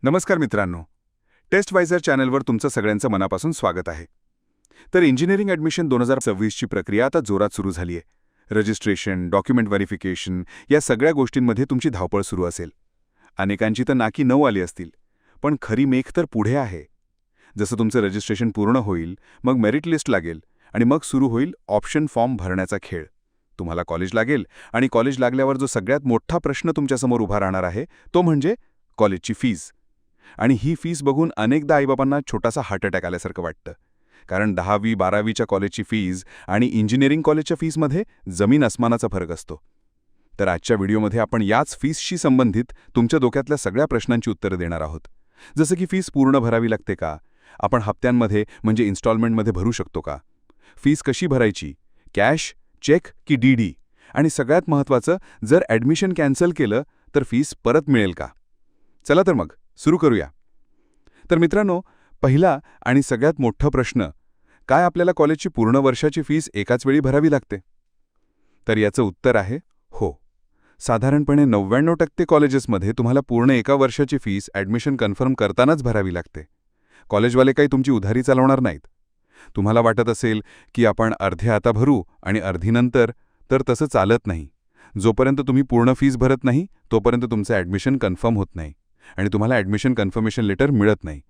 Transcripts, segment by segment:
नमस्कार मित्रांनो, टेस्टवायझर चॅनलवर तुमचं सगळ्यांचं मनापासून स्वागत आहे. तर इंजिनिअरिंग ॲडमिशन 2026ची प्रक्रिया आता जोरात सुरू झाली आहे. रजिस्ट्रेशन, डॉक्युमेंट व्हेरिफिकेशन या सगळ्या गोष्टींमध्ये तुमची धावपळ सुरू असेल. अनेकांची तर नाकी 9 आली असतील, पण खरी मेख तर पुढे आहे. जसं तुमचं रजिस्ट्रेशन पूर्ण होईल, मग मेरिट लिस्ट लागेल आणि मग सुरू होईल ऑप्शन फॉर्म भरण्याचा खेळ. तुम्हाला कॉलेज लागेल आणि कॉलेज लागल्यावर जो सगळ्यात मोठा प्रश्न तुमच्यासमोर उभा राहणार आहे तो म्हणजे कॉलेजची फीज. आणि ही फीस बघून अनेकदा आईबाबांना छोटासा हार्ट अटॅक आल्यासारखं वाटतं. कारण 10वी 12वीच्या कॉलेजची फीज आणि इंजिनिअरिंग कॉलेजच्या फीसमध्ये जमीन अस्मानाचा फरक असतो. तर आजच्या व्हिडिओमध्ये आपण याच फीसशी संबंधित तुमच्या डोक्यातल्या सगळ्या प्रश्नांची उत्तरं देणार आहोत. जसं की फीस पूर्ण भरावी लागते का, आपण हप्त्यांमध्ये म्हणजे इन्स्टॉलमेंटमध्ये भरू शकतो का, फीस कशी भरायची, कॅश, चेक की डीडी, आणि सगळ्यात महत्त्वाचं, जर ॲडमिशन कॅन्सल केलं तर फीस परत मिळेल का. चला तर मग सुरू करूया. तर मित्रांनो, पहिला आणि सगळ्यात मोठा प्रश्न, काय आपल्याला कॉलेजची पूर्ण वर्षाची फीस एकाच वेळी भरावी लागते? तर याचं उत्तर आहे हो. साधारणपणे 99% कॉलेजेसमध्ये तुम्हाला पूर्ण एका वर्षाची फीस ॲडमिशन कन्फर्म करतानाच भरावी लागते. कॉलेजवाले काही तुमची उधारी चालवणार नाहीत. तुम्हाला वाटत असेल की आपण अर्धे आता भरू आणि अर्धी नंतर, तर तसं चालत नाही. जोपर्यंत तुम्ही पूर्ण फीस भरत नाही तोपर्यंत तुमचं ॲडमिशन कन्फर्म होत नाही आणि तुम्हाला ॲडमिशन कन्फर्मेशन लेटर मिळत नाही.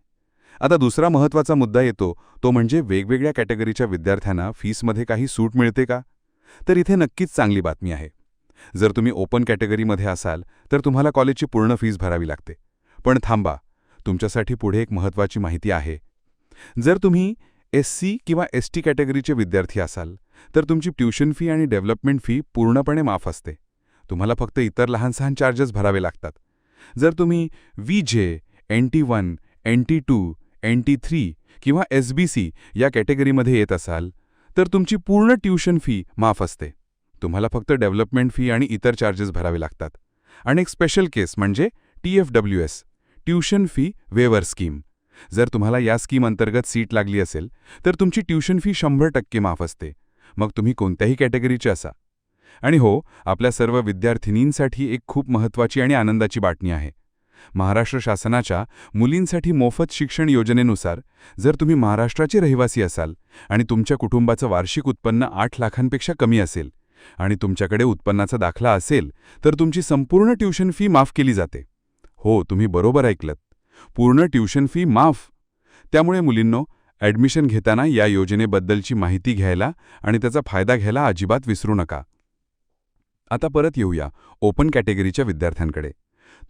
आता दुसरा महत्त्वाचा मुद्दा येतो, तो म्हणजे वेगवेगळ्या कॅटेगरीच्या विद्यार्थ्यांना फीसमध्ये काही सूट मिळते का? तर इथे नक्कीच चांगली बातमी आहे. जर तुम्ही ओपन कॅटेगरीमध्ये असाल तर तुम्हाला कॉलेजची पूर्ण फीस भरावी लागते. पण थांबा, तुमच्यासाठी पुढे एक महत्त्वाची माहिती आहे. जर तुम्ही SC किंवा ST कॅटेगरीचे विद्यार्थी असाल तर तुमची ट्यूशन फी आणि डेव्हलपमेंट फी पूर्णपणे माफ असते. तुम्हाला फक्त इतर लहान सहान चार्जेस भरावे लागतात. जर तुम्ही VJ, NT1, NT2, NT3 किंवा SBC या कॅटेगरीमध्ये येत असाल तर तुमची पूर्ण ट्यूशन फी माफ असते. तुम्हाला फक्त डेव्हलपमेंट फी आणि इतर चार्जेस भरावे लागतात. आणि एक स्पेशल केस म्हणजे TFWS, ट्यूशन फी वेवर स्कीम. जर तुम्हाला या स्कीम अंतर्गत सीट लागली असेल तर तुमची ट्यूशन फी 100% माफ असते, मग तुम्ही कोणत्याही कॅटेगरीचे असा. आणि हो, आपल्या सर्व विद्यार्थिनींसाठी एक खूप महत्त्वाची आणि आनंदाची बातमी आहे. महाराष्ट्र शासनाच्या मुलींसाठी मोफत शिक्षण योजनेनुसार जर तुम्ही महाराष्ट्राचे रहिवासी असाल आणि तुमच्या कुटुंबाचं वार्षिक उत्पन्न 8 लाखांपेक्षा कमी असेल आणि तुमच्याकडे उत्पन्नाचा दाखला असेल तर तुमची संपूर्ण ट्यूशन फी माफ केली जाते. हो, तुम्ही बरोबर ऐकलत, पूर्ण ट्यूशन फी माफ. त्यामुळे मुलींनो, ॲडमिशन घेताना या योजनेबद्दलची माहिती घ्यायला आणि त्याचा फायदा घ्यायला अजिबात विसरू नका. आता परत येऊया ओपन कॅटेगरीच्या विद्यार्थ्यांकडे.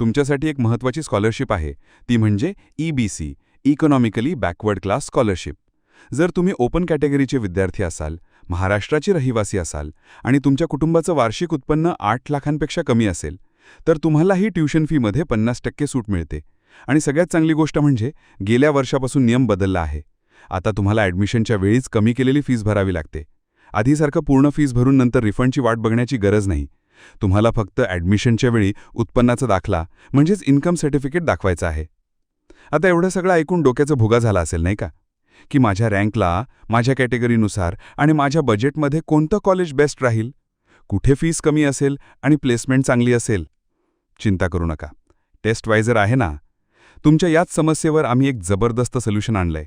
तुमच्यासाठी एक महत्त्वाची स्कॉलरशिप आहे, ती म्हणजे EBC, economically backward class scholarship. जर तुम्ही ओपन कॅटेगरीचे विद्यार्थी असाल, महाराष्ट्राचे रहिवासी असाल आणि तुमच्या कुटुंबाचं वार्षिक उत्पन्न 8 लाखांपेक्षा कमी असेल तर तुम्हालाही ट्यूशन फीमध्ये 50% सूट मिळते. आणि सगळ्यात चांगली गोष्ट म्हणजे गेल्या वर्षापासून नियम बदलला आहे. आता तुम्हाला ॲडमिशनच्या वेळीच कमी केलेली फीस भरावी लागते. आधीसारखं पूर्ण फीस भरून नंतर रिफंडची वाट बघण्याची गरज नाही. तुम्हाला फक्त ॲडमिशनच्या वेळी उत्पन्नाचा दाखला म्हणजेच इन्कम सर्टिफिकेट दाखवायचं आहे. आता एवढं सगळं ऐकून डोक्याचा भुगा झाला असेल नाही का, की माझ्या रँकला, माझ्या कॅटेगरीनुसार आणि माझ्या बजेटमध्ये कोणतं कॉलेज बेस्ट राहील, कुठे फीस कमी असेल आणि प्लेसमेंट चांगली असेल. चिंता करू नका, टेस्टवायझर आहे ना. तुमच्या याच समस्येवर आम्ही एक जबरदस्त सोल्युशन आणलंय.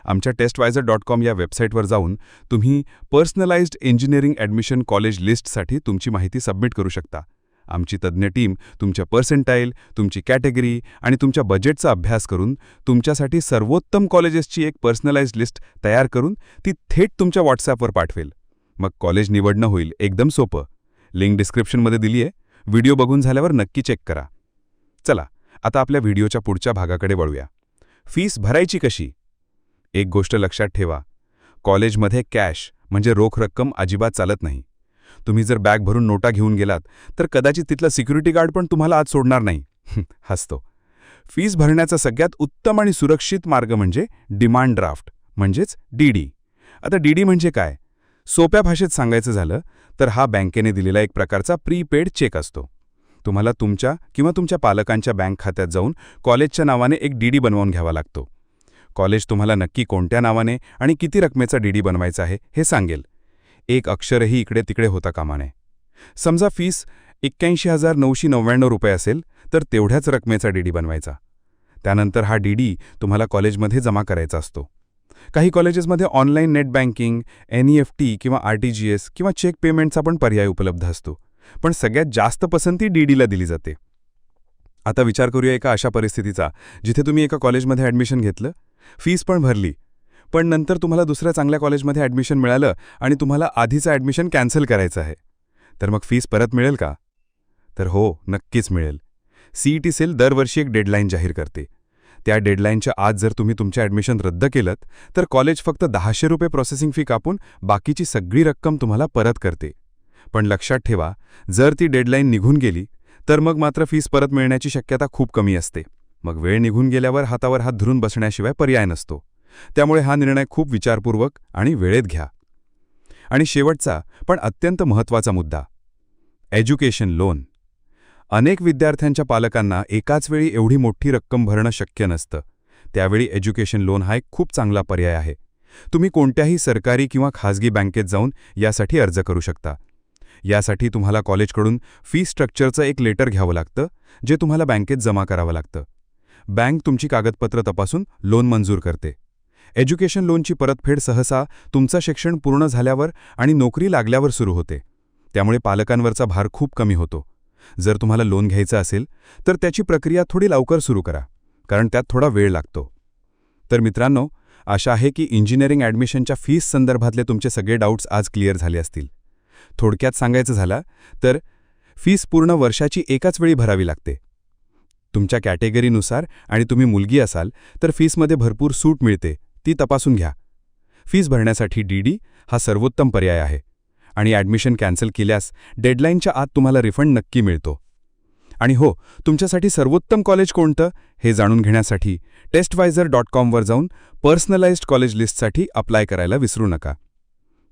आमच्या testwiser.com या वेबसाईटवर जाऊन तुम्ही पर्सनलाइज्ड इंजिनिअरिंग ॲडमिशन कॉलेज लिस्टसाठी तुमची माहिती सबमिट करू शकता. आमची तज्ज्ञ टीम तुमच्या पर्सेंटाईल, तुमची कॅटेगरी आणि तुमच्या बजेटचा अभ्यास करून तुमच्यासाठी सर्वोत्तम कॉलेजेसची एक पर्सनलाइज्ड लिस्ट तयार करून ती थेट तुमच्या व्हॉट्सॲपवर पाठवेल. मग कॉलेज निवडणं होईल एकदम सोपं. लिंक डिस्क्रिप्शनमध्ये दिली आहे. व्हिडिओ बघून झाल्यावर नक्की चेक करा. चला, आता आपल्या व्हिडिओच्या पुढच्या भागाकडे वळूया. फीस भरायची कशी? एक गोष्ट लक्षात ठेवा, कॉलेजमध्ये कॅश म्हणजे रोख रक्कम अजिबात चालत नाही. तुम्ही जर बॅग भरून नोटा घेऊन गेलात तर कदाचित तिथला सिक्युरिटी गार्ड पण तुम्हाला आत सोडणार नाही. हसतो. फीस भरण्याचा सगळ्यात उत्तम आणि सुरक्षित मार्ग म्हणजे डिमांड ड्राफ्ट म्हणजेच DD. आता DD म्हणजे काय? सोप्या भाषेत सांगायचं झालं तर हा बँकेने दिलेला एक प्रकारचा प्रीपेड चेक असतो. तुम्हाला तुमच्या किंवा तुमच्या पालकांच्या बँक खात्यात जाऊन कॉलेजच्या नावाने एक DD बनवून घ्यावा लागतो. कॉलेज तुम्हाला नक्की कोणत्या नावाने आणि किती रकमेचा DD बनवायचा आहे हे सांगेल. एक अक्षरही इकडे तिकडे होता कामा नये. समजा फीस 81,999 रुपये असेल तर तेवढ्याच रकमेचा DD बनवायचा. त्यानंतर हा डी तुम्हाला कॉलेजमध्ये जमा करायचा असतो. काही कॉलेजेसमध्ये ऑनलाईन नेट बँकिंग, NEFT किंवा RTGS किंवा चेक पेमेंटचा पण पर्याय उपलब्ध असतो. पण सगळ्यात जास्त पसंती DDला दिली जाते. आता विचार करूया एका अशा परिस्थितीचा, जिथे तुम्ही एका कॉलेजमध्ये ॲडमिशन घेतलं, फीस पण भरली, पण नंतर तुम्हाला दुसऱ्या चांगल्या कॉलेजमध्ये ॲडमिशन मिळालं आणि तुम्हाला आधीचं ॲडमिशन कॅन्सल करायचं आहे. तर मग फीस परत मिळेल का? तर हो, नक्कीच मिळेल. CET सेल दरवर्षी एक डेडलाईन जाहीर करते. त्या डेडलाईनच्या आत जर तुम्ही तुमचे ॲडमिशन रद्द केलं तर कॉलेज फक्त ₹100 प्रोसेसिंग फी कापून बाकीची सगळी रक्कम तुम्हाला परत करते. पण लक्षात ठेवा, जर ती डेडलाईन निघून गेली तर मग मात्र फीस परत मिळण्याची शक्यता खूप कमी असते. मग वेळ निघून गेल्यावर हातावर हात धरून बसण्याशिवाय पर्याय नसतो. त्यामुळे हा निर्णय खूप विचारपूर्वक आणि वेळेत घ्या. आणि शेवटचा पण अत्यंत महत्त्वाचा मुद्दा, एज्युकेशन लोन. अनेक विद्यार्थ्यांच्या पालकांना एकाच वेळी एवढी मोठी रक्कम भरणं शक्य नसतं. त्यावेळी एज्युकेशन लोन हा एक खूप चांगला पर्याय आहे. तुम्ही कोणत्याही सरकारी किंवा खाजगी बँकेत जाऊन यासाठी अर्ज करू शकता. यासाठी तुम्हाला कॉलेजकडून फी स्ट्रक्चरचं एक लेटर घ्यावं लागतं, जे तुम्हाला बँकेत जमा करावं लागतं. बँक तुमची कागदपत्र तपासून लोन मंजूर करते. एज्युकेशन लोनची परतफेड सहसा तुमचं शिक्षण पूर्ण झाल्यावर आणि नोकरी लागल्यावर सुरू होते. त्यामुळे पालकांवरचा भार खूप कमी होतो. जर तुम्हाला लोन घ्यायचं असेल तर त्याची प्रक्रिया थोडी लवकर सुरू करा, कारण त्यात थोडा वेळ लागतो. तर मित्रांनो, आशा आहे की इंजिनिअरिंग ॲडमिशनच्या फीस संदर्भातले तुमचे सगळे डाऊट्स आज क्लिअर झाले असतील. थोडक्यात सांगायचं झालं तर फीस पूर्ण वर्षाची एकाच वेळी भरावी लागते. तुमच्या कॅटेगरीनुसार आणि तुम्ही मुलगी असाल तर फीसमध्ये भरपूर सूट मिळते, ती तपासून घ्या. फीस भरण्यासाठी DD हा सर्वोत्तम पर्याय आहे. आणि ॲडमिशन कॅन्सल केल्यास डेडलाईनच्या आत तुम्हाला रिफंड नक्की मिळतो. आणि हो, तुमच्यासाठी सर्वोत्तम कॉलेज कोणतं हे जाणून घेण्यासाठी testvisor.com वर जाऊन पर्सनलाइज्ड कॉलेज लिस्टसाठी अप्लाय करायला विसरू नका.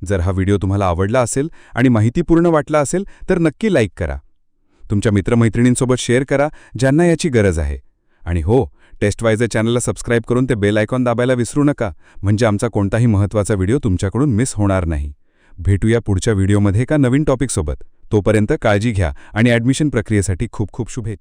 जर हा व्हिडिओ तुम्हाला आवडला असेल आणि माहितीपूर्ण वाटला असेल तर नक्की लाईक करा. तुमच्या मित्रमैत्रिणींसोबत शेअर करा ज्यांना याची गरज आहे. आणि हो, टेस्टवायझर चॅनलला सबस्क्राईब करून ते बेल आयकॉन दाबायला विसरू नका, म्हणजे आमचा कोणताही महत्त्वाचा व्हिडिओ तुमच्याकडून मिस होणार नाही. भेटूया पुढच्या व्हिडिओमध्ये एका नवीन टॉपिकसोबत. तोपर्यंत काळजी घ्या आणि ॲडमिशन प्रक्रियेसाठी खूप खूप शुभेच्छा.